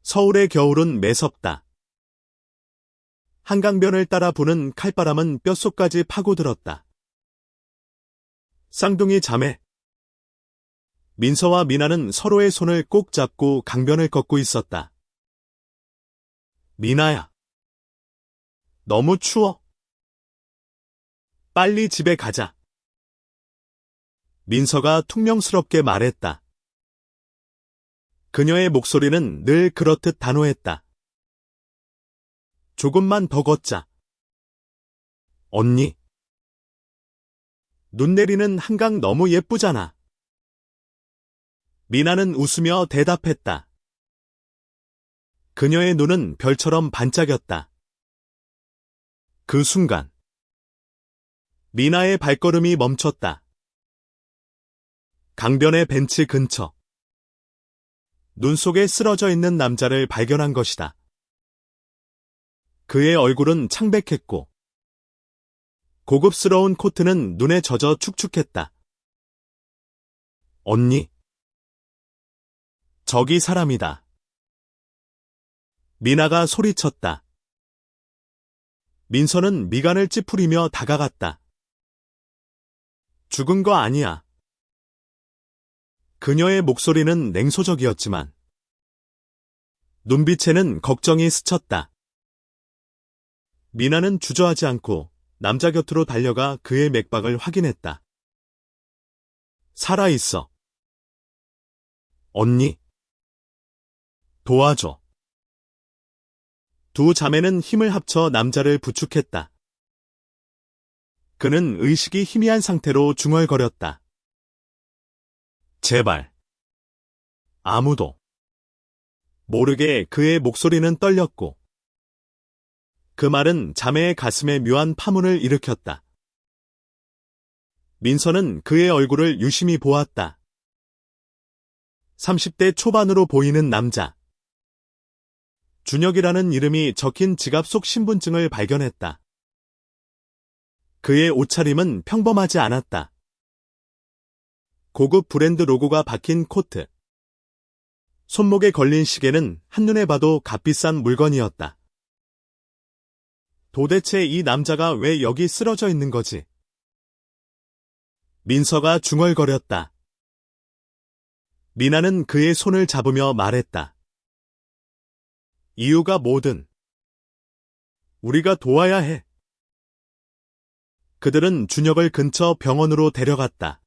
서울의 겨울은 매섭다. 한강변을 따라 부는 칼바람은 뼛속까지 파고들었다. 쌍둥이 자매. 민서와 미나는 서로의 손을 꼭 잡고 강변을 걷고 있었다. 미나야. 너무 추워. 빨리 집에 가자. 민서가 퉁명스럽게 말했다. 그녀의 목소리는 늘 그렇듯 단호했다. 조금만 더 걷자. 언니. 눈 내리는 한강 너무 예쁘잖아. 미나는 웃으며 대답했다. 그녀의 눈은 별처럼 반짝였다. 그 순간 미나의 발걸음이 멈췄다. 강변의 벤치 근처. 눈 속에 쓰러져 있는 남자를 발견한 것이다. 그의 얼굴은 창백했고 고급스러운 코트는 눈에 젖어 축축했다. 언니. 저기 사람이다. 미나가 소리쳤다. 민서는 미간을 찌푸리며 다가갔다. 죽은 거 아니야. 그녀의 목소리는 냉소적이었지만 눈빛에는 걱정이 스쳤다. 미나는 주저하지 않고 남자 곁으로 달려가 그의 맥박을 확인했다. 살아있어. 언니. 도와줘. 두 자매는 힘을 합쳐 남자를 부축했다. 그는 의식이 희미한 상태로 중얼거렸다. 제발. 아무도. 모르게 그의 목소리는 떨렸고 그 말은 자매의 가슴에 묘한 파문을 일으켰다. 민서는 그의 얼굴을 유심히 보았다. 30대 초반으로 보이는 남자. 준혁이라는 이름이 적힌 지갑 속 신분증을 발견했다. 그의 옷차림은 평범하지 않았다. 고급 브랜드 로고가 박힌 코트. 손목에 걸린 시계는 한눈에 봐도 값비싼 물건이었다. 도대체 이 남자가 왜 여기 쓰러져 있는 거지? 민서가 중얼거렸다. 미나는 그의 손을 잡으며 말했다. 이유가 뭐든 우리가 도와야 해. 그들은 준혁을 근처 병원으로 데려갔다.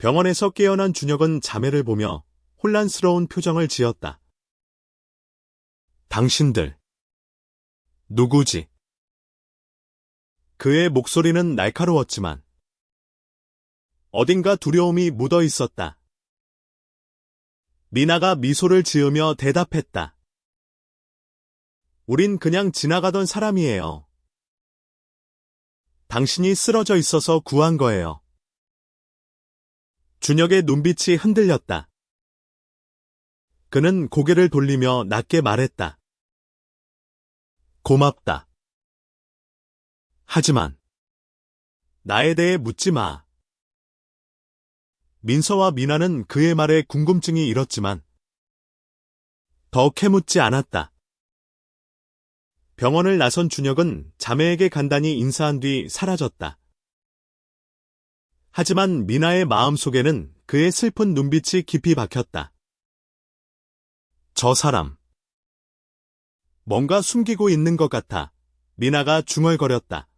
병원에서 깨어난 준혁은 자매를 보며 혼란스러운 표정을 지었다. 당신들 누구지? 그의 목소리는 날카로웠지만 어딘가 두려움이 묻어 있었다. 미나가 미소를 지으며 대답했다. 우린 그냥 지나가던 사람이에요. 당신이 쓰러져 있어서 구한 거예요. 준혁의 눈빛이 흔들렸다. 그는 고개를 돌리며 낮게 말했다. 고맙다. 하지만 나에 대해 묻지 마. 민서와 미나는 그의 말에 궁금증이 일었지만 더 캐묻지 않았다. 병원을 나선 준혁은 자매에게 간단히 인사한 뒤 사라졌다. 하지만 미나의 마음속에는 그의 슬픈 눈빛이 깊이 박혔다. 저 사람. 뭔가 숨기고 있는 것 같아 미나가 중얼거렸다.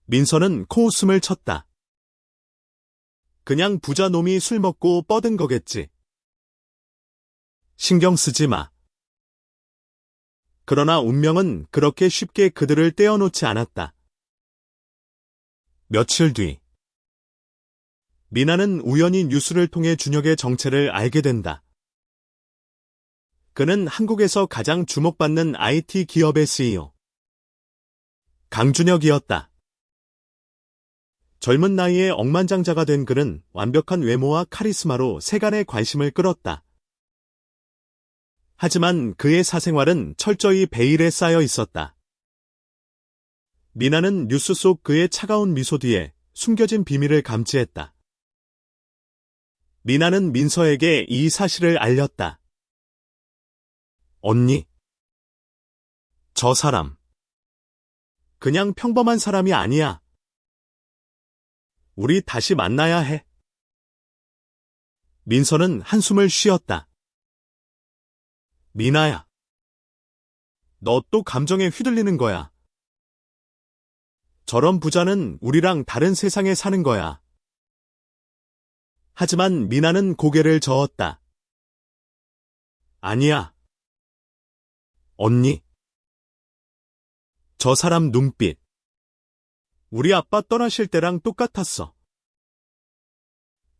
민서는 코웃음을 쳤다. 그냥 부자 놈이 술 먹고 뻗은 거겠지. 신경 쓰지 마. 그러나 운명은 그렇게 쉽게 그들을 떼어놓지 않았다. 며칠 뒤 미나는 우연히 뉴스를 통해 준혁의 정체를 알게 된다. 그는 한국에서 가장 주목받는 IT 기업의 CEO 강준혁이었다. 젊은 나이에 억만장자가 된 그는 완벽한 외모와 카리스마로 세간의 관심을 끌었다. 하지만 그의 사생활은 철저히 베일에 쌓여 있었다. 미나는 뉴스 속 그의 차가운 미소 뒤에 숨겨진 비밀을 감지했다. 미나는 민서에게 이 사실을 알렸다. 언니, 저 사람, 그냥 평범한 사람이 아니야. 우리 다시 만나야 해. 민서는 한숨을 쉬었다. 미나야, 너 또 감정에 휘둘리는 거야. 저런 부자는 우리랑 다른 세상에 사는 거야. 하지만 미나는 고개를 저었다. 아니야. 언니. 저 사람 눈빛. 우리 아빠 떠나실 때랑 똑같았어.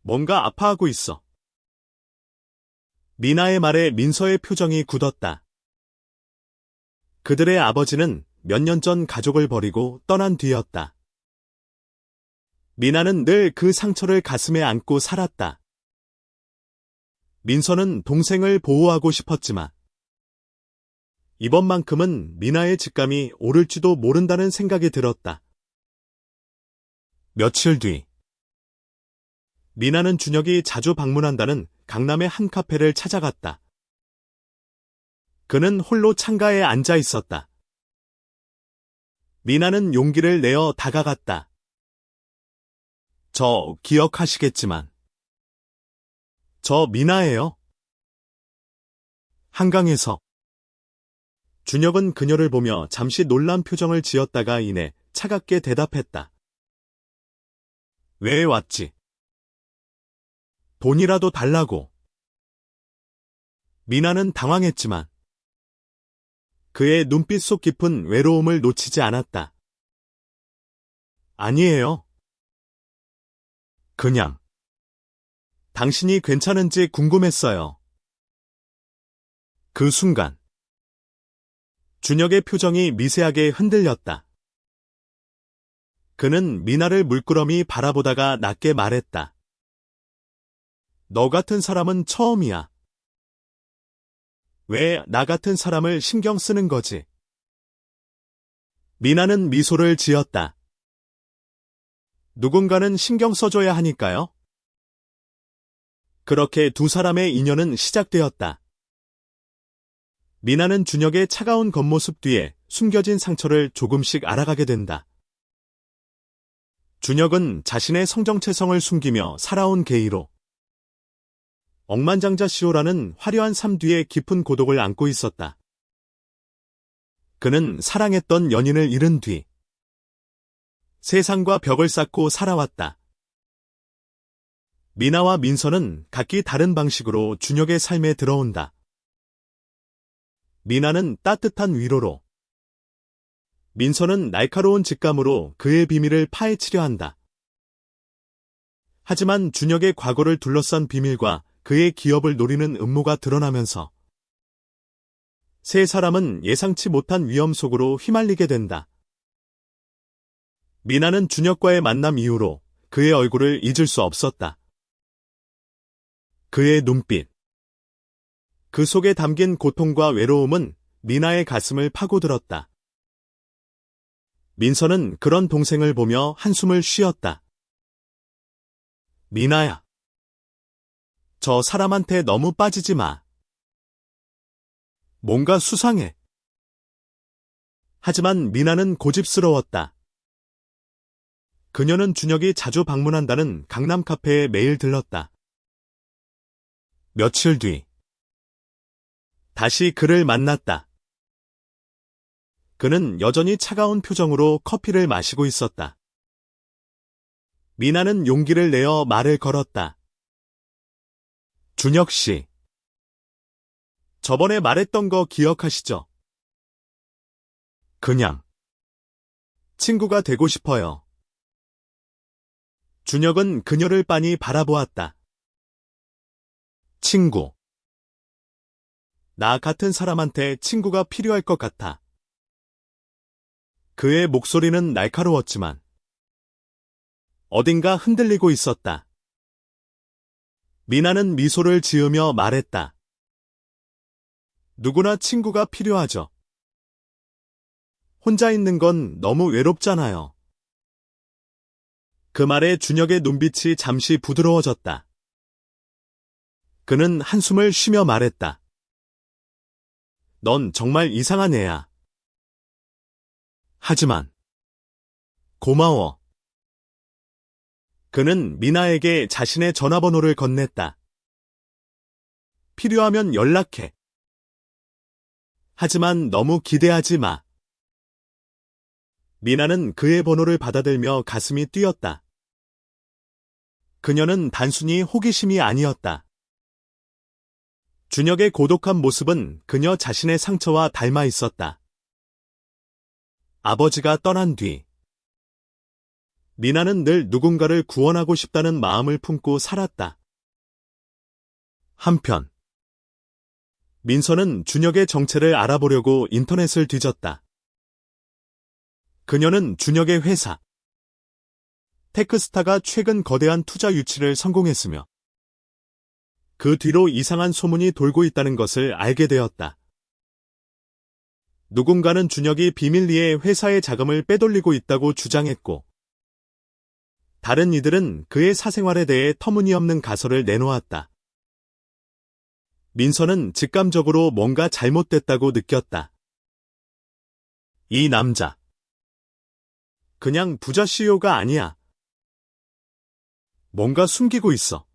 뭔가 아파하고 있어. 미나의 말에 민서의 표정이 굳었다. 그들의 아버지는 몇 년 전 가족을 버리고 떠난 뒤였다. 미나는 늘 그 상처를 가슴에 안고 살았다. 민서는 동생을 보호하고 싶었지만 이번만큼은 미나의 직감이 오를지도 모른다는 생각이 들었다. 며칠 뒤 미나는 준혁이 자주 방문한다는 강남의 한 카페를 찾아갔다. 그는 홀로 창가에 앉아 있었다. 미나는 용기를 내어 다가갔다. 저 기억하시겠지만 저 미나예요. 한강에서 준혁은 그녀를 보며 잠시 놀란 표정을 지었다가 이내 차갑게 대답했다. 왜 왔지? 돈이라도 달라고. 미나는 당황했지만 그의 눈빛 속 깊은 외로움을 놓치지 않았다. 아니에요. 그냥 당신이 괜찮은지 궁금했어요. 그 순간 준혁의 표정이 미세하게 흔들렸다. 그는 미나를 물끄러미 바라보다가 낮게 말했다. 너 같은 사람은 처음이야. 왜 나 같은 사람을 신경 쓰는 거지? 미나는 미소를 지었다. 누군가는 신경 써줘야 하니까요. 그렇게 두 사람의 인연은 시작되었다. 미나는 준혁의 차가운 겉모습 뒤에 숨겨진 상처를 조금씩 알아가게 된다. 준혁은 자신의 성정체성을 숨기며 살아온 게이로 억만장자시오라는 화려한 삶 뒤에 깊은 고독을 안고 있었다. 그는 사랑했던 연인을 잃은 뒤 세상과 벽을 쌓고 살아왔다. 미나와 민서는 각기 다른 방식으로 준혁의 삶에 들어온다. 미나는 따뜻한 위로로, 민서는 날카로운 직감으로 그의 비밀을 파헤치려 한다. 하지만 준혁의 과거를 둘러싼 비밀과 그의 기업을 노리는 음모가 드러나면서 세 사람은 예상치 못한 위험 속으로 휘말리게 된다. 미나는 준혁과의 만남 이후로 그의 얼굴을 잊을 수 없었다. 그의 눈빛, 그 속에 담긴 고통과 외로움은 미나의 가슴을 파고들었다. 민서는 그런 동생을 보며 한숨을 쉬었다. 미나야, 저 사람한테 너무 빠지지 마. 뭔가 수상해. 하지만 미나는 고집스러웠다. 그녀는 준혁이 자주 방문한다는 강남 카페에 매일 들렀다. 며칠 뒤 다시 그를 만났다. 그는 여전히 차가운 표정으로 커피를 마시고 있었다. 미나는 용기를 내어 말을 걸었다. 준혁 씨, 저번에 말했던 거 기억하시죠? 그냥 친구가 되고 싶어요. 준혁은 그녀를 빤히 바라보았다. 친구. 나 같은 사람한테 친구가 필요할 것 같아. 그의 목소리는 날카로웠지만 어딘가 흔들리고 있었다. 미나는 미소를 지으며 말했다. 누구나 친구가 필요하죠. 혼자 있는 건 너무 외롭잖아요. 그 말에 준혁의 눈빛이 잠시 부드러워졌다. 그는 한숨을 쉬며 말했다. 넌 정말 이상한 애야. 하지만 고마워. 그는 미나에게 자신의 전화번호를 건넸다. 필요하면 연락해. 하지만 너무 기대하지 마. 미나는 그의 번호를 받아들며 가슴이 뛰었다. 그녀는 단순히 호기심이 아니었다. 준혁의 고독한 모습은 그녀 자신의 상처와 닮아 있었다. 아버지가 떠난 뒤 미나는 늘 누군가를 구원하고 싶다는 마음을 품고 살았다. 한편 민서는 준혁의 정체를 알아보려고 인터넷을 뒤졌다. 그녀는 준혁의 회사 테크스타가 최근 거대한 투자 유치를 성공했으며 그 뒤로 이상한 소문이 돌고 있다는 것을 알게 되었다. 누군가는 준혁이 비밀리에 회사의 자금을 빼돌리고 있다고 주장했고 다른 이들은 그의 사생활에 대해 터무니없는 가설을 내놓았다. 민서는 직감적으로 뭔가 잘못됐다고 느꼈다. 이 남자 그냥 부자 CEO가 아니야. 뭔가 숨기고 있어.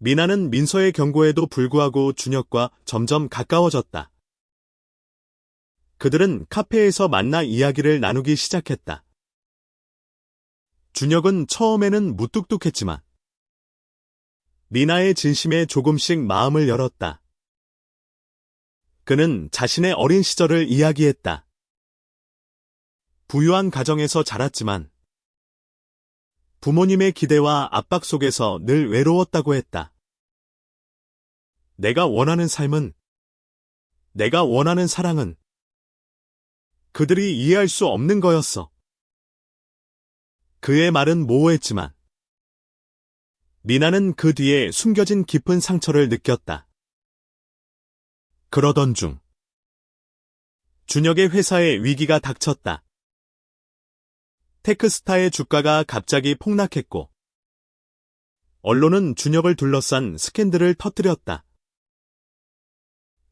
미나는 민서의 경고에도 불구하고 준혁과 점점 가까워졌다. 그들은 카페에서 만나 이야기를 나누기 시작했다. 준혁은 처음에는 무뚝뚝했지만 미나의 진심에 조금씩 마음을 열었다. 그는 자신의 어린 시절을 이야기했다. 부유한 가정에서 자랐지만 부모님의 기대와 압박 속에서 늘 외로웠다고 했다. 내가 원하는 삶은, 내가 원하는 사랑은 그들이 이해할 수 없는 거였어. 그의 말은 모호했지만 미나는 그 뒤에 숨겨진 깊은 상처를 느꼈다. 그러던 중 준혁의 회사에 위기가 닥쳤다. 테크스타의 주가가 갑자기 폭락했고 언론은 준혁을 둘러싼 스캔들을 터뜨렸다.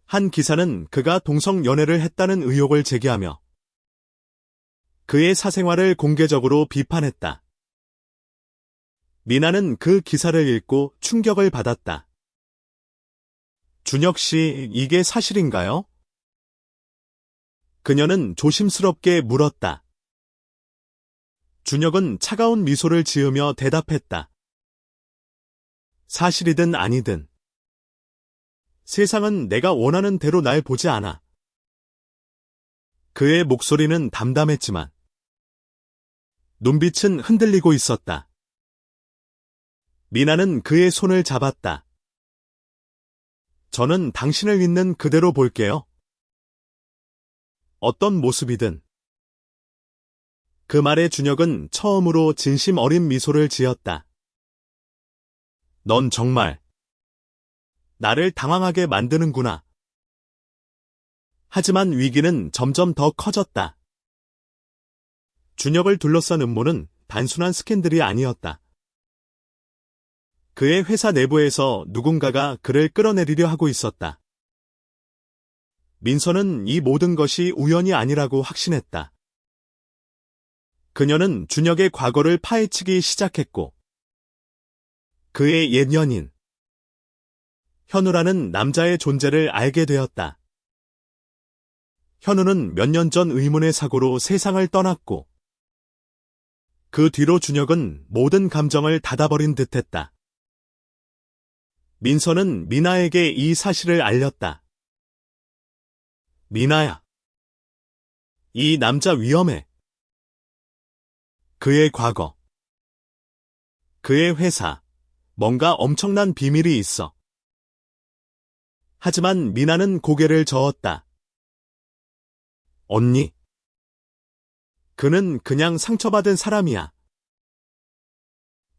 한 기사는 그가 동성 연애를 했다는 의혹을 제기하며 그의 사생활을 공개적으로 비판했다. 미나는 그 기사를 읽고 충격을 받았다. 준혁 씨, 이게 사실인가요? 그녀는 조심스럽게 물었다. 준혁은 차가운 미소를 지으며 대답했다. 사실이든 아니든 세상은 내가 원하는 대로 날 보지 않아. 그의 목소리는 담담했지만 눈빛은 흔들리고 있었다. 미나는 그의 손을 잡았다. 저는 당신을 있는 그대로 볼게요. 어떤 모습이든. 그 말에 준혁은 처음으로 진심 어린 미소를 지었다. 넌 정말 나를 당황하게 만드는구나. 하지만 위기는 점점 더 커졌다. 준혁을 둘러싼 음모는 단순한 스캔들이 아니었다. 그의 회사 내부에서 누군가가 그를 끌어내리려 하고 있었다. 민서는 이 모든 것이 우연이 아니라고 확신했다. 그녀는 준혁의 과거를 파헤치기 시작했고 그의 옛 연인 현우라는 남자의 존재를 알게 되었다. 현우는 몇 년 전 의문의 사고로 세상을 떠났고 그 뒤로 준혁은 모든 감정을 닫아버린 듯했다. 민서는 미나에게 이 사실을 알렸다. 미나야, 이 남자 위험해. 그의 과거, 그의 회사, 뭔가 엄청난 비밀이 있어. 하지만 미나는 고개를 저었다. 언니, 그는 그냥 상처받은 사람이야.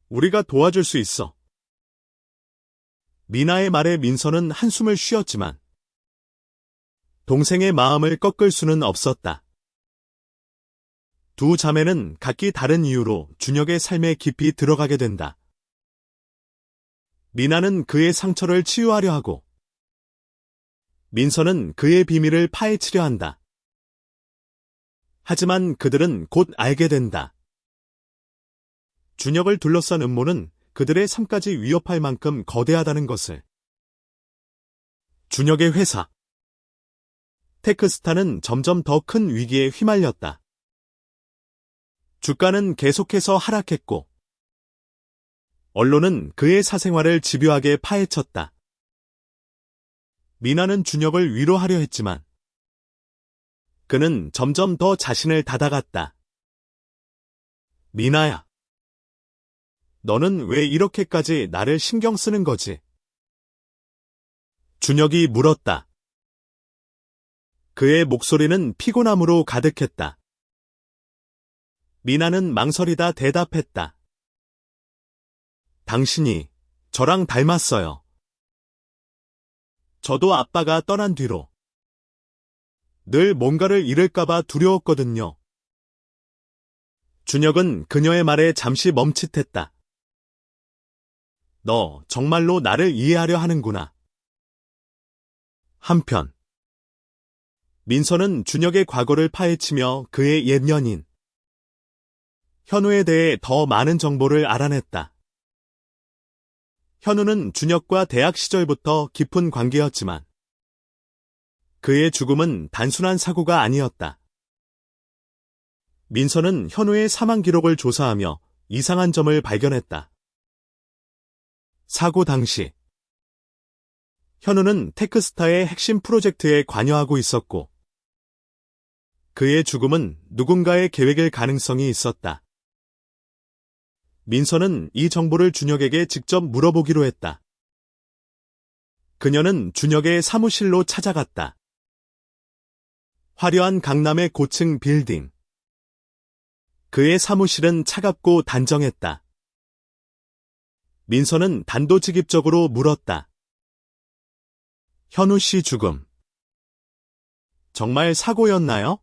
우리가 도와줄 수 있어. 미나의 말에 민서는 한숨을 쉬었지만 동생의 마음을 꺾을 수는 없었다. 두 자매는 각기 다른 이유로 준혁의 삶에 깊이 들어가게 된다. 미나는 그의 상처를 치유하려 하고 민서는 그의 비밀을 파헤치려 한다. 하지만 그들은 곧 알게 된다. 준혁을 둘러싼 음모는 그들의 삶까지 위협할 만큼 거대하다는 것을. 준혁의 회사. 테크스타는 점점 더 큰 위기에 휘말렸다. 주가는 계속해서 하락했고 언론은 그의 사생활을 집요하게 파헤쳤다. 미나는 준혁을 위로하려 했지만 그는 점점 더 자신을 닫아갔다. 미나야, 너는 왜 이렇게까지 나를 신경 쓰는 거지? 준혁이 물었다. 그의 목소리는 피곤함으로 가득했다. 미나는 망설이다 대답했다. 당신이 저랑 닮았어요. 저도 아빠가 떠난 뒤로 늘 뭔가를 잃을까봐 두려웠거든요. 준혁은 그녀의 말에 잠시 멈칫했다. 너 정말로 나를 이해하려 하는구나. 한편 민서는 준혁의 과거를 파헤치며 그의 옛 연인 현우에 대해 더 많은 정보를 알아냈다. 현우는 준혁과 대학 시절부터 깊은 관계였지만 그의 죽음은 단순한 사고가 아니었다. 민서는 현우의 사망 기록을 조사하며 이상한 점을 발견했다. 사고 당시 현우는 테크스타의 핵심 프로젝트에 관여하고 있었고 그의 죽음은 누군가의 계획일 가능성이 있었다. 민서는 이 정보를 준혁에게 직접 물어보기로 했다. 그녀는 준혁의 사무실로 찾아갔다. 화려한 강남의 고층 빌딩. 그의 사무실은 차갑고 단정했다. 민서는 단도직입적으로 물었다. 현우 씨 죽음. 정말 사고였나요?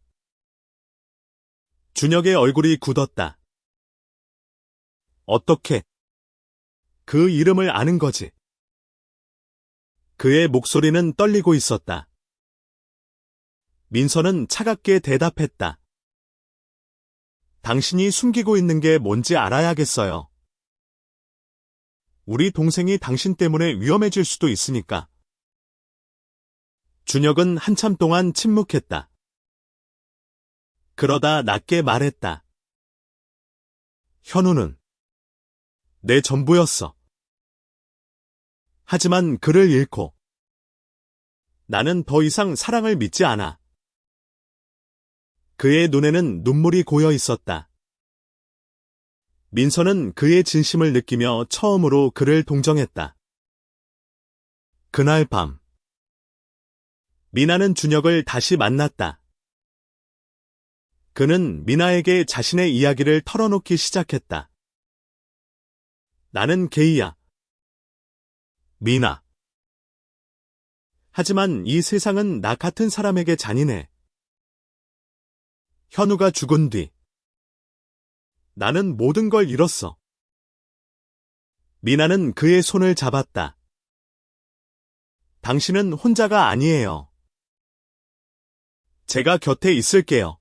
준혁의 얼굴이 굳었다. 어떻게? 그 이름을 아는 거지. 그의 목소리는 떨리고 있었다. 민서는 차갑게 대답했다. 당신이 숨기고 있는 게 뭔지 알아야겠어요. 우리 동생이 당신 때문에 위험해질 수도 있으니까. 준혁은 한참 동안 침묵했다. 그러다 낮게 말했다. 현우는 내 전부였어. 하지만 그를 잃고 나는 더 이상 사랑을 믿지 않아. 그의 눈에는 눈물이 고여 있었다. 민서는 그의 진심을 느끼며 처음으로 그를 동정했다. 그날 밤 미나는 준혁을 다시 만났다. 그는 미나에게 자신의 이야기를 털어놓기 시작했다. 나는 게이야. 미나. 하지만 이 세상은 나 같은 사람에게 잔인해. 현우가 죽은 뒤 나는 모든 걸 잃었어. 미나는 그의 손을 잡았다. 당신은 혼자가 아니에요. 제가 곁에 있을게요.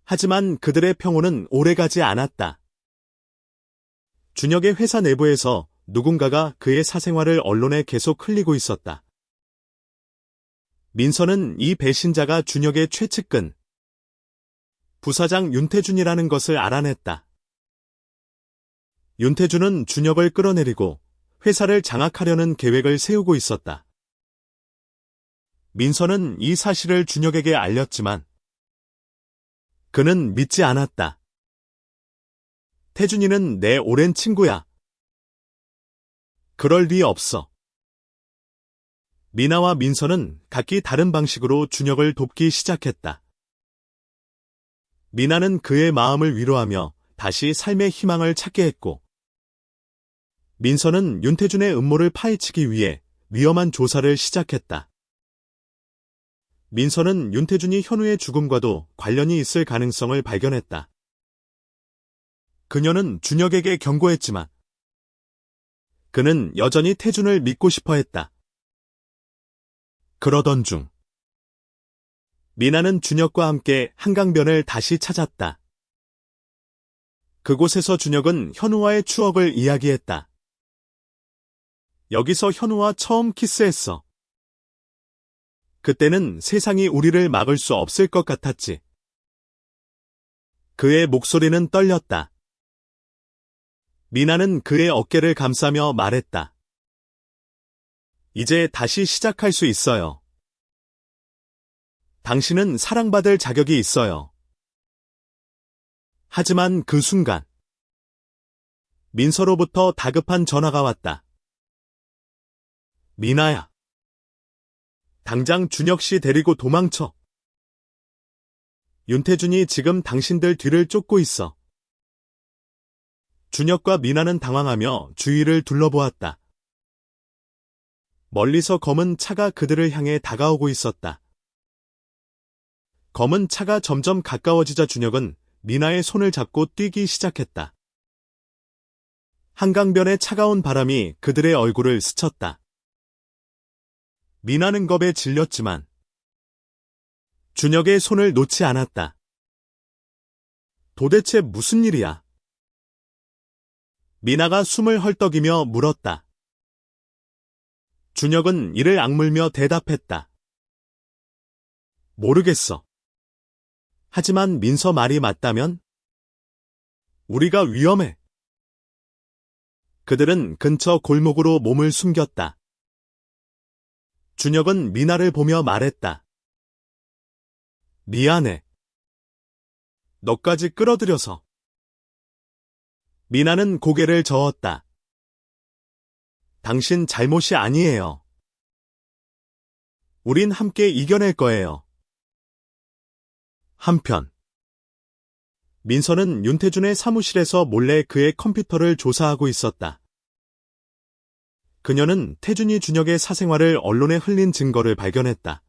하지만 그들의 평온은 오래가지 않았다. 준혁의 회사 내부에서 누군가가 그의 사생활을 언론에 계속 흘리고 있었다. 민서는 이 배신자가 준혁의 최측근 부사장 윤태준이라는 것을 알아냈다. 윤태준은 준혁을 끌어내리고 회사를 장악하려는 계획을 세우고 있었다. 민서는 이 사실을 준혁에게 알렸지만 그는 믿지 않았다. 태준이는 내 오랜 친구야. 그럴 리 없어. 미나와 민서는 각기 다른 방식으로 준혁을 돕기 시작했다. 미나는 그의 마음을 위로하며 다시 삶의 희망을 찾게 했고 민서는 윤태준의 음모를 파헤치기 위해 위험한 조사를 시작했다. 민서는 윤태준이 현우의 죽음과도 관련이 있을 가능성을 발견했다. 그녀는 준혁에게 경고했지만 그는 여전히 태준을 믿고 싶어 했다. 그러던 중 미나는 준혁과 함께 한강변을 다시 찾았다. 그곳에서 준혁은 현우와의 추억을 이야기했다. 여기서 현우와 처음 키스했어. 그때는 세상이 우리를 막을 수 없을 것 같았지. 그의 목소리는 떨렸다. 미나는 그의 어깨를 감싸며 말했다. 이제 다시 시작할 수 있어요. 당신은 사랑받을 자격이 있어요. 하지만 그 순간 민서로부터 다급한 전화가 왔다. 미나야. 당장 준혁 씨 데리고 도망쳐. 윤태준이 지금 당신들 뒤를 쫓고 있어. 준혁과 미나는 당황하며 주위를 둘러보았다. 멀리서 검은 차가 그들을 향해 다가오고 있었다. 검은 차가 점점 가까워지자 준혁은 미나의 손을 잡고 뛰기 시작했다. 한강변의 차가운 바람이 그들의 얼굴을 스쳤다. 미나는 겁에 질렸지만 준혁의 손을 놓지 않았다. 도대체 무슨 일이야? 미나가 숨을 헐떡이며 물었다. 준혁은 이를 악물며 대답했다. 모르겠어. 하지만 민서 말이 맞다면? 우리가 위험해. 그들은 근처 골목으로 몸을 숨겼다. 준혁은 미나를 보며 말했다. 미안해. 너까지 끌어들여서. 미나는 고개를 저었다. 당신 잘못이 아니에요. 우린 함께 이겨낼 거예요. 한편 민서는 윤태준의 사무실에서 몰래 그의 컴퓨터를 조사하고 있었다. 그녀는 태준이 준혁의 사생활을 언론에 흘린 증거를 발견했다.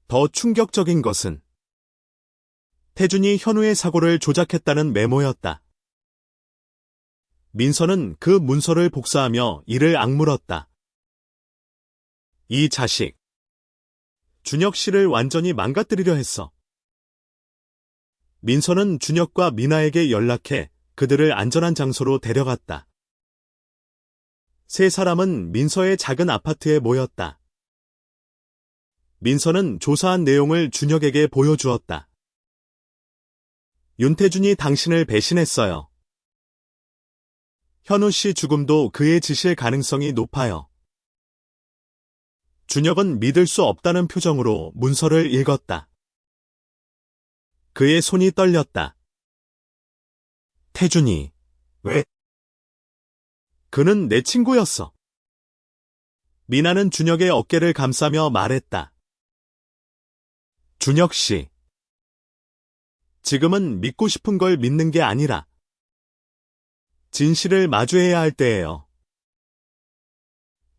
더 충격적인 것은 태준이 현우의 사고를 조작했다는 메모였다. 민서는 그 문서를 복사하며 이를 악물었다. 이 자식. 준혁 씨를 완전히 망가뜨리려 했어. 민서는 준혁과 미나에게 연락해 그들을 안전한 장소로 데려갔다. 세 사람은 민서의 작은 아파트에 모였다. 민서는 조사한 내용을 준혁에게 보여주었다. 윤태준이 당신을 배신했어요. 현우 씨 죽음도 그의 짓일 가능성이 높아요. 준혁은 믿을 수 없다는 표정으로 문서를 읽었다. 그의 손이 떨렸다. 태준이, 왜? 그는 내 친구였어. 미나는 준혁의 어깨를 감싸며 말했다. 준혁 씨. 지금은 믿고 싶은 걸 믿는 게 아니라 진실을 마주해야 할 때예요.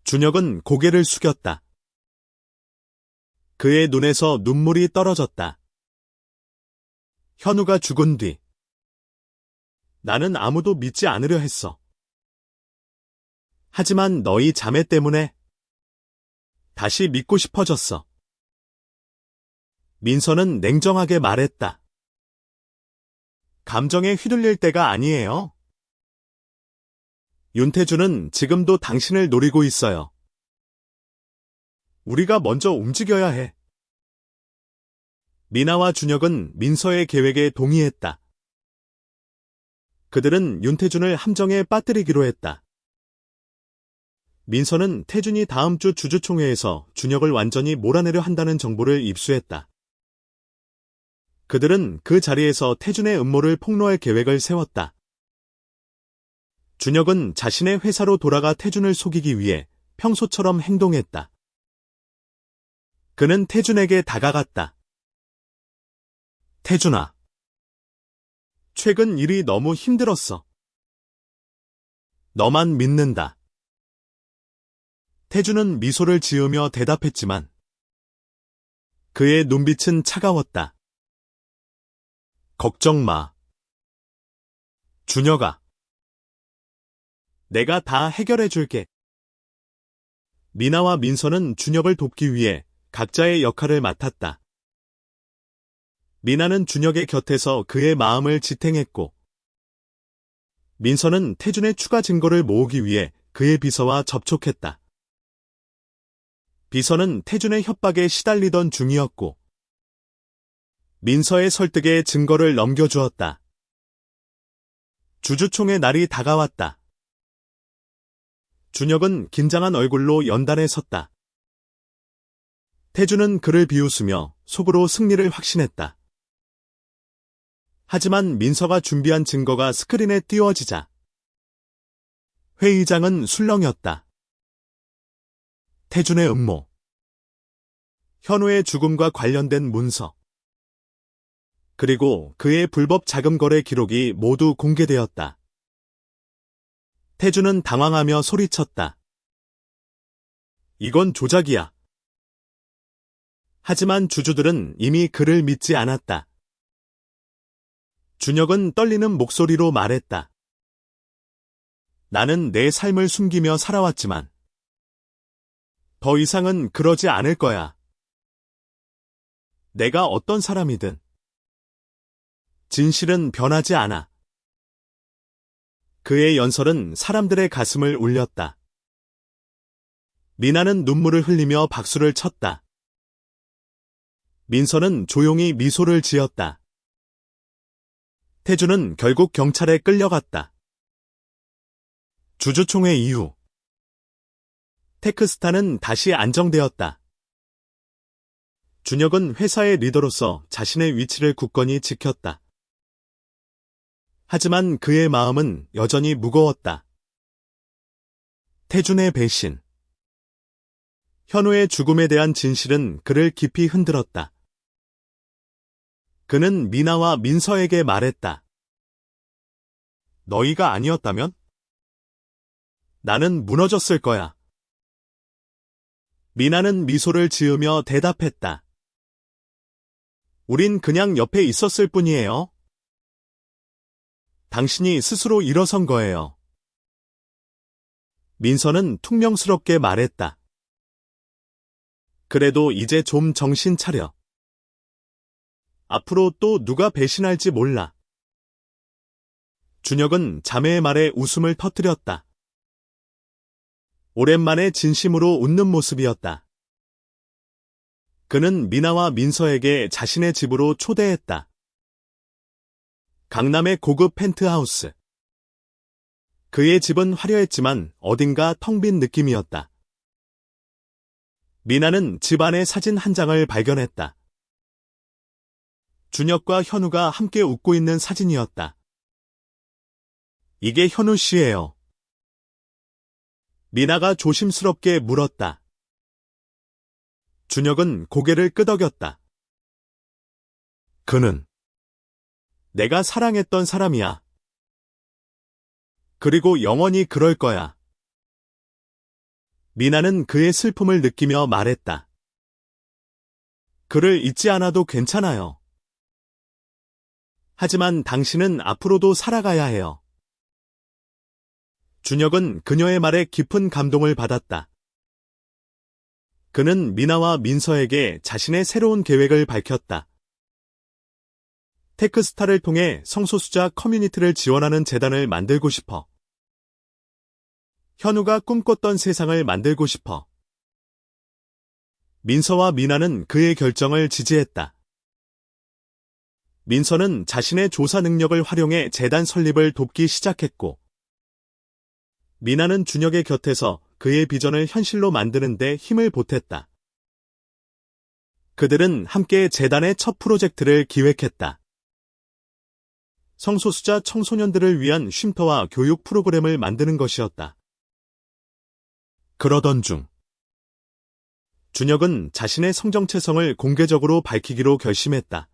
준혁은 고개를 숙였다. 그의 눈에서 눈물이 떨어졌다. 현우가 죽은 뒤 나는 아무도 믿지 않으려 했어. 하지만 너희 자매 때문에 다시 믿고 싶어졌어. 민서는 냉정하게 말했다. 감정에 휘둘릴 때가 아니에요. 윤태준은 지금도 당신을 노리고 있어요. 우리가 먼저 움직여야 해. 미나와 준혁은 민서의 계획에 동의했다. 그들은 윤태준을 함정에 빠뜨리기로 했다. 민서는 태준이 다음 주 주주총회에서 준혁을 완전히 몰아내려 한다는 정보를 입수했다. 그들은 그 자리에서 태준의 음모를 폭로할 계획을 세웠다. 준혁은 자신의 회사로 돌아가 태준을 속이기 위해 평소처럼 행동했다. 그는 태준에게 다가갔다. 태준아. 최근 일이 너무 힘들었어. 너만 믿는다. 태준은 미소를 지으며 대답했지만 그의 눈빛은 차가웠다. 걱정 마. 준혁아. 내가 다 해결해 줄게. 미나와 민서는 준혁을 돕기 위해 각자의 역할을 맡았다. 미나는 준혁의 곁에서 그의 마음을 지탱했고, 민서는 태준의 추가 증거를 모으기 위해 그의 비서와 접촉했다. 비서는 태준의 협박에 시달리던 중이었고, 민서의 설득에 증거를 넘겨주었다. 주주총회 날이 다가왔다. 준혁은 긴장한 얼굴로 연단에 섰다. 태준은 그를 비웃으며 속으로 승리를 확신했다. 하지만 민서가 준비한 증거가 스크린에 띄워지자 회의장은 술렁였다. 태준의 음모, 현우의 죽음과 관련된 문서, 그리고 그의 불법 자금 거래 기록이 모두 공개되었다. 태준은 당황하며 소리쳤다. 이건 조작이야. 하지만 주주들은 이미 그를 믿지 않았다. 준혁은 떨리는 목소리로 말했다. 나는 내 삶을 숨기며 살아왔지만 더 이상은 그러지 않을 거야. 내가 어떤 사람이든 진실은 변하지 않아. 그의 연설은 사람들의 가슴을 울렸다. 미나는 눈물을 흘리며 박수를 쳤다. 민서는 조용히 미소를 지었다. 태준은 결국 경찰에 끌려갔다. 주주총회 이후 테크스타는 다시 안정되었다. 준혁은 회사의 리더로서 자신의 위치를 굳건히 지켰다. 하지만 그의 마음은 여전히 무거웠다. 태준의 배신, 현우의 죽음에 대한 진실은 그를 깊이 흔들었다. 그는 미나와 민서에게 말했다. 너희가 아니었다면? 나는 무너졌을 거야. 미나는 미소를 지으며 대답했다. 우린 그냥 옆에 있었을 뿐이에요. 당신이 스스로 일어선 거예요. 민서는 퉁명스럽게 말했다. 그래도 이제 좀 정신 차려. 앞으로 또 누가 배신할지 몰라. 준혁은 자매의 말에 웃음을 터뜨렸다. 오랜만에 진심으로 웃는 모습이었다. 그는 미나와 민서에게 자신의 집으로 초대했다. 강남의 고급 펜트하우스. 그의 집은 화려했지만 어딘가 텅 빈 느낌이었다. 미나는 집 안의 사진 한 장을 발견했다. 준혁과 현우가 함께 웃고 있는 사진이었다. 이게 현우 씨예요. 미나가 조심스럽게 물었다. 준혁은 고개를 끄덕였다. 그는 내가 사랑했던 사람이야. 그리고 영원히 그럴 거야. 미나는 그의 슬픔을 느끼며 말했다. 그를 잊지 않아도 괜찮아요. 하지만 당신은 앞으로도 살아가야 해요. 준혁은 그녀의 말에 깊은 감동을 받았다. 그는 미나와 민서에게 자신의 새로운 계획을 밝혔다. 테크스타를 통해 성소수자 커뮤니티를 지원하는 재단을 만들고 싶어. 현우가 꿈꿨던 세상을 만들고 싶어. 민서와 미나는 그의 결정을 지지했다. 민서는 자신의 조사 능력을 활용해 재단 설립을 돕기 시작했고, 미나는 준혁의 곁에서 그의 비전을 현실로 만드는 데 힘을 보탰다. 그들은 함께 재단의 첫 프로젝트를 기획했다. 성소수자 청소년들을 위한 쉼터와 교육 프로그램을 만드는 것이었다. 그러던 중 준혁은 자신의 성정체성을 공개적으로 밝히기로 결심했다.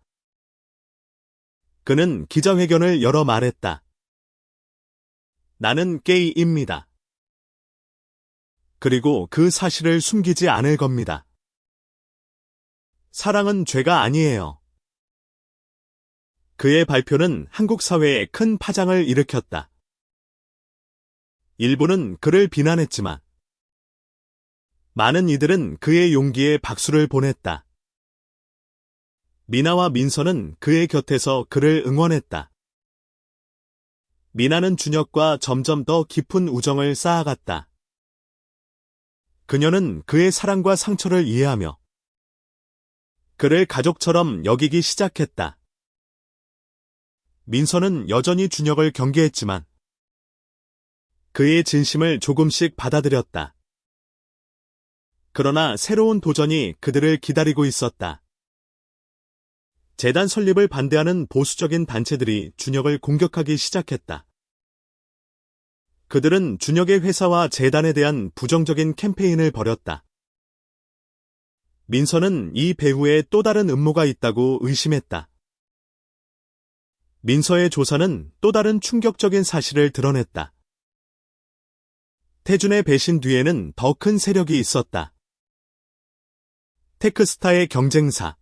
그는 기자회견을 열어 말했다. 나는 게이입니다. 그리고 그 사실을 숨기지 않을 겁니다. 사랑은 죄가 아니에요. 그의 발표는 한국 사회에 큰 파장을 일으켰다. 일부는 그를 비난했지만 많은 이들은 그의 용기에 박수를 보냈다. 미나와 민서는 그의 곁에서 그를 응원했다. 미나는 준혁과 점점 더 깊은 우정을 쌓아갔다. 그녀는 그의 사랑과 상처를 이해하며 그를 가족처럼 여기기 시작했다. 민서는 여전히 준혁을 경계했지만 그의 진심을 조금씩 받아들였다. 그러나 새로운 도전이 그들을 기다리고 있었다. 재단 설립을 반대하는 보수적인 단체들이 준혁을 공격하기 시작했다. 그들은 준혁의 회사와 재단에 대한 부정적인 캠페인을 벌였다. 민서는 이 배후에 또 다른 음모가 있다고 의심했다. 민서의 조사는 또 다른 충격적인 사실을 드러냈다. 태준의 배신 뒤에는 더 큰 세력이 있었다. 테크스타의 경쟁사.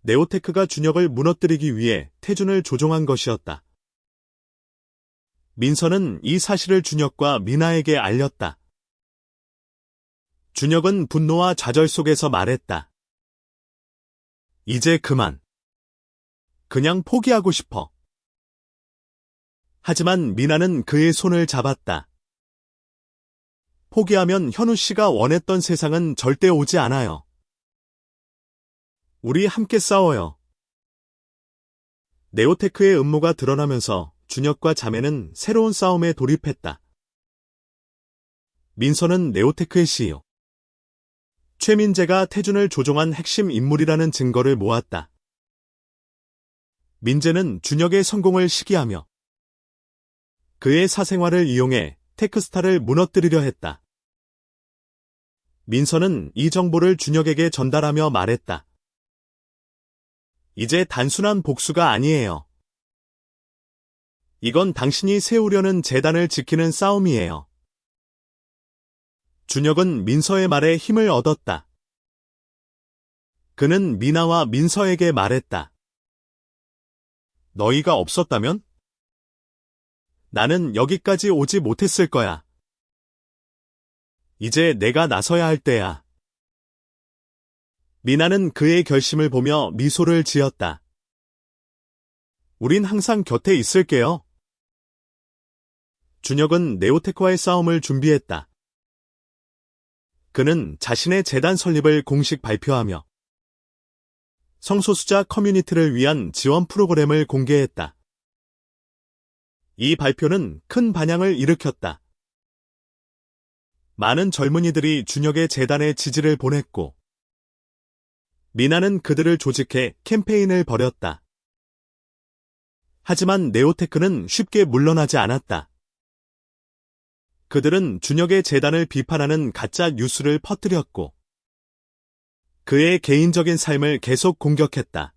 네오테크가 준혁을 무너뜨리기 위해 태준을 조종한 것이었다. 민서는 이 사실을 준혁과 미나에게 알렸다. 준혁은 분노와 좌절 속에서 말했다. 이제 그만. 그냥 포기하고 싶어. 하지만 미나는 그의 손을 잡았다. 포기하면 현우 씨가 원했던 세상은 절대 오지 않아요. 우리 함께 싸워요. 네오테크의 음모가 드러나면서 준혁과 자매는 새로운 싸움에 돌입했다. 민서는 네오테크의 CEO. 최민재가 태준을 조종한 핵심 인물이라는 증거를 모았다. 민재는 준혁의 성공을 시기하며 그의 사생활을 이용해 테크스타를 무너뜨리려 했다. 민서는 이 정보를 준혁에게 전달하며 말했다. 이제 단순한 복수가 아니에요. 이건 당신이 세우려는 재단을 지키는 싸움이에요. 준혁은 민서의 말에 힘을 얻었다. 그는 미나와 민서에게 말했다. 너희가 없었다면? 나는 여기까지 오지 못했을 거야. 이제 내가 나서야 할 때야. 미나는 그의 결심을 보며 미소를 지었다. 우린 항상 곁에 있을게요. 준혁은 네오테크와의 싸움을 준비했다. 그는 자신의 재단 설립을 공식 발표하며 성소수자 커뮤니티를 위한 지원 프로그램을 공개했다. 이 발표는 큰 반향을 일으켰다. 많은 젊은이들이 준혁의 재단에 지지를 보냈고 미나는 그들을 조직해 캠페인을 벌였다. 하지만 네오테크는 쉽게 물러나지 않았다. 그들은 준혁의 재단을 비판하는 가짜 뉴스를 퍼뜨렸고 그의 개인적인 삶을 계속 공격했다.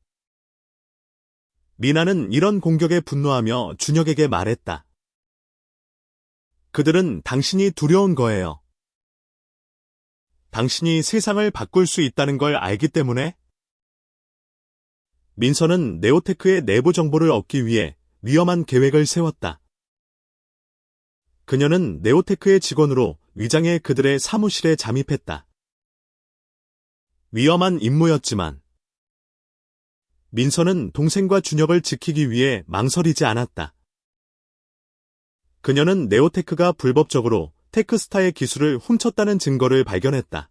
미나는 이런 공격에 분노하며 준혁에게 말했다. 그들은 당신이 두려운 거예요. 당신이 세상을 바꿀 수 있다는 걸 알기 때문에? 민서는 네오테크의 내부 정보를 얻기 위해 위험한 계획을 세웠다. 그녀는 네오테크의 직원으로 위장해 그들의 사무실에 잠입했다. 위험한 임무였지만 민서는 동생과 준혁을 지키기 위해 망설이지 않았다. 그녀는 네오테크가 불법적으로 테크스타의 기술을 훔쳤다는 증거를 발견했다.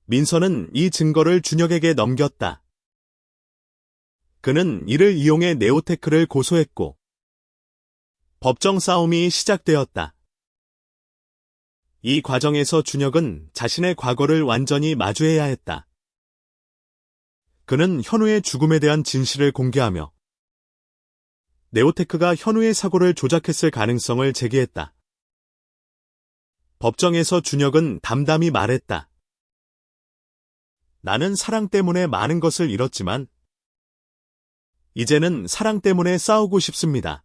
민서는 이 증거를 준혁에게 넘겼다. 그는 이를 이용해 네오테크를 고소했고 법정 싸움이 시작되었다. 이 과정에서 준혁은 자신의 과거를 완전히 마주해야 했다. 그는 현우의 죽음에 대한 진실을 공개하며 네오테크가 현우의 사고를 조작했을 가능성을 제기했다. 법정에서 준혁은 담담히 말했다. 나는 사랑 때문에 많은 것을 잃었지만 이제는 사랑 때문에 싸우고 싶습니다.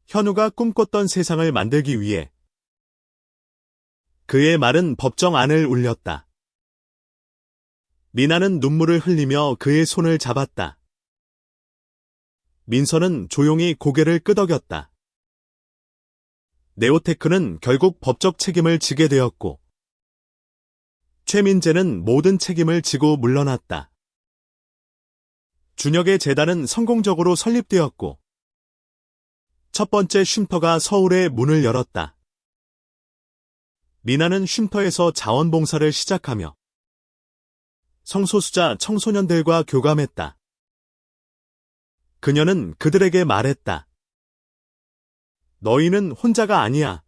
현우가 꿈꿨던 세상을 만들기 위해 그의 말은 법정 안을 울렸다. 미나는 눈물을 흘리며 그의 손을 잡았다. 민서는 조용히 고개를 끄덕였다. 네오테크는 결국 법적 책임을 지게 되었고, 최민재는 모든 책임을 지고 물러났다. 준혁의 재단은 성공적으로 설립되었고, 첫 번째 쉼터가 서울에 문을 열었다. 미나는 쉼터에서 자원봉사를 시작하며 성소수자 청소년들과 교감했다. 그녀는 그들에게 말했다. 너희는 혼자가 아니야.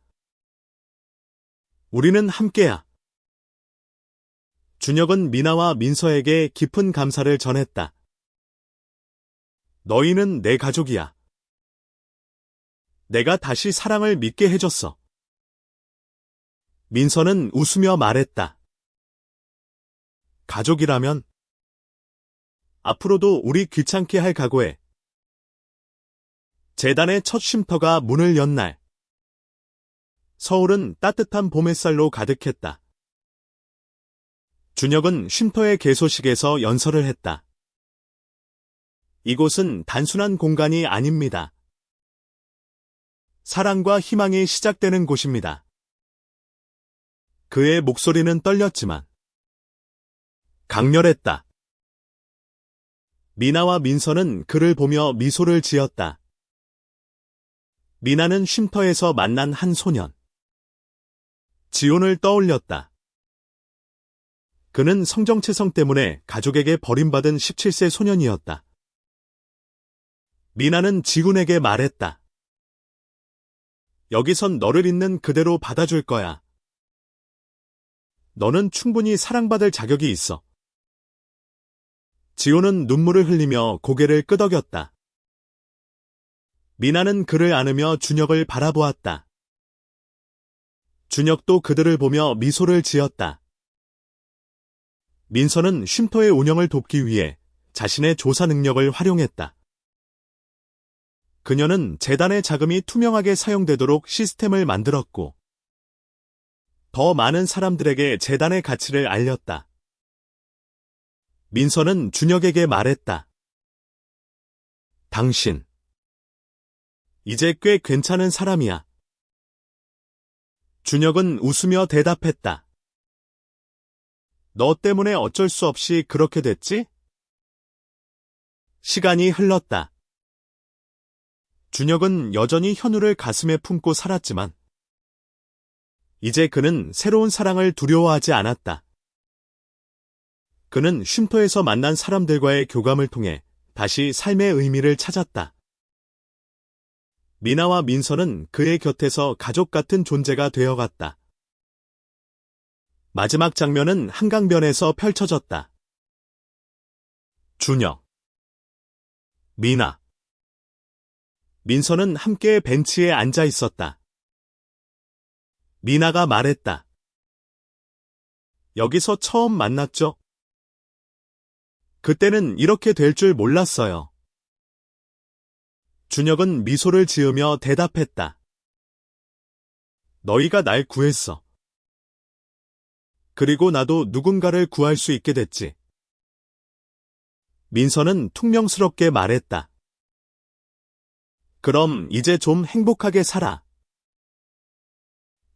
우리는 함께야. 준혁은 미나와 민서에게 깊은 감사를 전했다. 너희는 내 가족이야. 내가 다시 사랑을 믿게 해줬어. 민서는 웃으며 말했다. 가족이라면 앞으로도 우리 귀찮게 할 각오해. 재단의 첫 쉼터가 문을 연 날, 서울은 따뜻한 봄 햇살로 가득했다. 준혁은 쉼터의 개소식에서 연설을 했다. 이곳은 단순한 공간이 아닙니다. 사랑과 희망이 시작되는 곳입니다. 그의 목소리는 떨렸지만 강렬했다. 미나와 민서는 그를 보며 미소를 지었다. 미나는 쉼터에서 만난 한 소년. 지온을 떠올렸다. 그는 성정체성 때문에 가족에게 버림받은 17세 소년이었다. 미나는 지훈에게 말했다. 여기선 너를 있는 그대로 받아줄 거야. 너는 충분히 사랑받을 자격이 있어. 지호는 눈물을 흘리며 고개를 끄덕였다. 미나는 그를 안으며 준혁을 바라보았다. 준혁도 그들을 보며 미소를 지었다. 민서는 쉼터의 운영을 돕기 위해 자신의 조사 능력을 활용했다. 그녀는 재단의 자금이 투명하게 사용되도록 시스템을 만들었고, 더 많은 사람들에게 재단의 가치를 알렸다. 민서는 준혁에게 말했다. 당신, 이제 꽤 괜찮은 사람이야. 준혁은 웃으며 대답했다. 너 때문에 어쩔 수 없이 그렇게 됐지? 시간이 흘렀다. 준혁은 여전히 현우를 가슴에 품고 살았지만, 이제 그는 새로운 사랑을 두려워하지 않았다. 그는 쉼터에서 만난 사람들과의 교감을 통해 다시 삶의 의미를 찾았다. 미나와 민서는 그의 곁에서 가족 같은 존재가 되어갔다. 마지막 장면은 한강변에서 펼쳐졌다. 준혁, 미나, 민서는 함께 벤치에 앉아 있었다. 미나가 말했다. 여기서 처음 만났죠? 그때는 이렇게 될 줄 몰랐어요. 준혁은 미소를 지으며 대답했다. 너희가 날 구했어. 그리고 나도 누군가를 구할 수 있게 됐지. 민서는 퉁명스럽게 말했다. 그럼 이제 좀 행복하게 살아.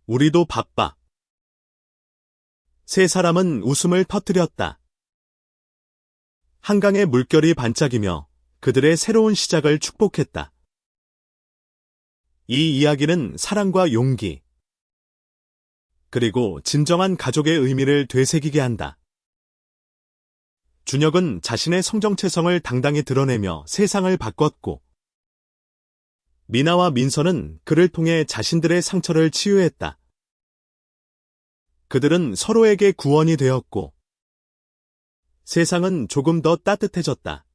우리도 바빠. 세 사람은 웃음을 터뜨렸다. 한강의 물결이 반짝이며 그들의 새로운 시작을 축복했다. 이 이야기는 사랑과 용기, 그리고 진정한 가족의 의미를 되새기게 한다. 준혁은 자신의 성정체성을 당당히 드러내며 세상을 바꿨고, 미나와 민서는 그를 통해 자신들의 상처를 치유했다. 그들은 서로에게 구원이 되었고, 세상은 조금 더 따뜻해졌다.